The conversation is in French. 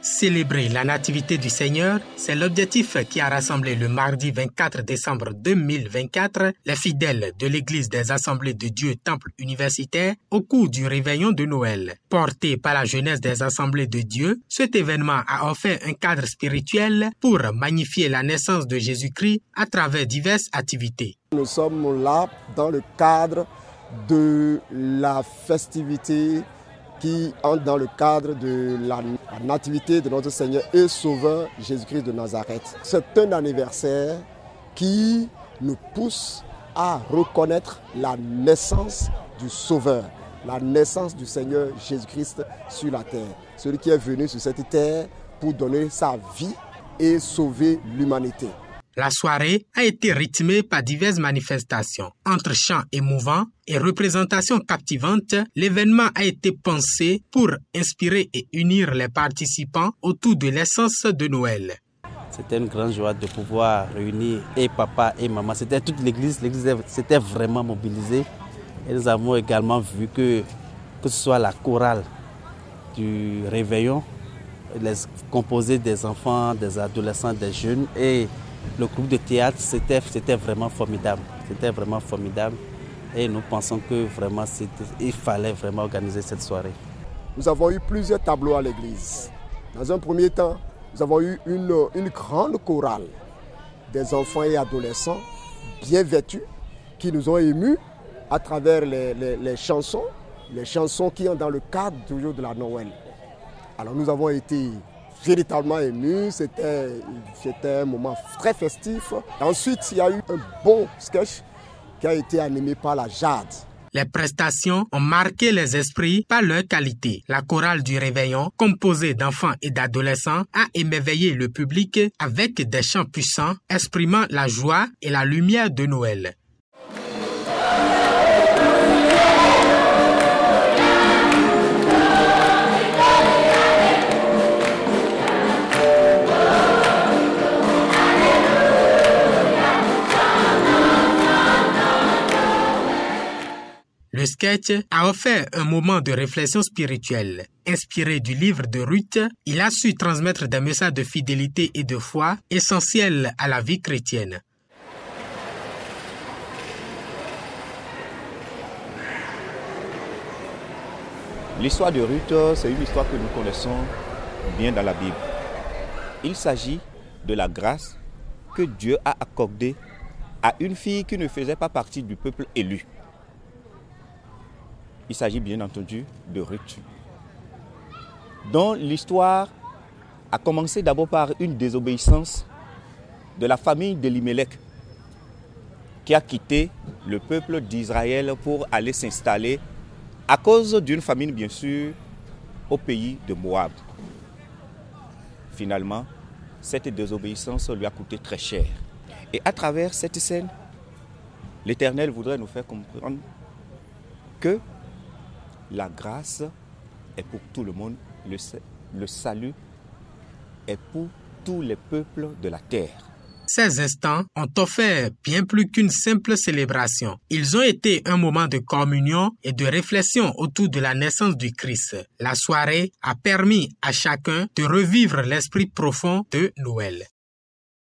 Célébrer la nativité du Seigneur, c'est l'objectif qui a rassemblé le mardi 24 décembre 2024 les fidèles de l'Église des Assemblées de Dieu Temple Universitaire au cours du réveillon de Noël. Porté par la jeunesse des Assemblées de Dieu, cet événement a offert un cadre spirituel pour magnifier la naissance de Jésus-Christ à travers diverses activités. Nous sommes là dans le cadre de la festivité qui entre dans le cadre de la nativité de notre Seigneur et Sauveur Jésus-Christ de Nazareth. C'est un anniversaire qui nous pousse à reconnaître la naissance du Sauveur, la naissance du Seigneur Jésus-Christ sur la terre. Celui qui est venu sur cette terre pour donner sa vie et sauver l'humanité. La soirée a été rythmée par diverses manifestations. Entre chants émouvants et représentations captivantes, l'événement a été pensé pour inspirer et unir les participants autour de l'essence de Noël. C'était une grande joie de pouvoir réunir et papa et maman. C'était toute l'église s'était vraiment mobilisée. Et nous avons également vu que ce soit la chorale du réveillon, composée des enfants, des adolescents, des jeunes et le groupe de théâtre, c'était vraiment formidable. C'était vraiment formidable. Et nous pensons que vraiment il fallait vraiment organiser cette soirée. Nous avons eu plusieurs tableaux à l'église. Dans un premier temps, nous avons eu une grande chorale des enfants et adolescents bien vêtus qui nous ont émus à travers les chansons qui sont dans le cadre toujours de la Noël. Alors nous avons été véritablement ému, c'était un moment très festif. Ensuite, il y a eu un bon sketch qui a été animé par la Jade. Les prestations ont marqué les esprits par leur qualité. La chorale du réveillon, composée d'enfants et d'adolescents, a émerveillé le public avec des chants puissants exprimant la joie et la lumière de Noël. Le sketch a offert un moment de réflexion spirituelle. Inspiré du livre de Ruth, il a su transmettre des messages de fidélité et de foi essentiels à la vie chrétienne. L'histoire de Ruth, c'est une histoire que nous connaissons bien dans la Bible. Il s'agit de la grâce que Dieu a accordée à une fille qui ne faisait pas partie du peuple élu. Il s'agit bien entendu de Ruth, dont l'histoire a commencé d'abord par une désobéissance de la famille d'Elimelech, qui a quitté le peuple d'Israël pour aller s'installer à cause d'une famine bien sûr au pays de Moab. Finalement, cette désobéissance lui a coûté très cher. Et à travers cette scène, l'Éternel voudrait nous faire comprendre que la grâce est pour tout le monde, le salut est pour tous les peuples de la terre. Ces instants ont offert bien plus qu'une simple célébration. Ils ont été un moment de communion et de réflexion autour de la naissance du Christ. La soirée a permis à chacun de revivre l'esprit profond de Noël.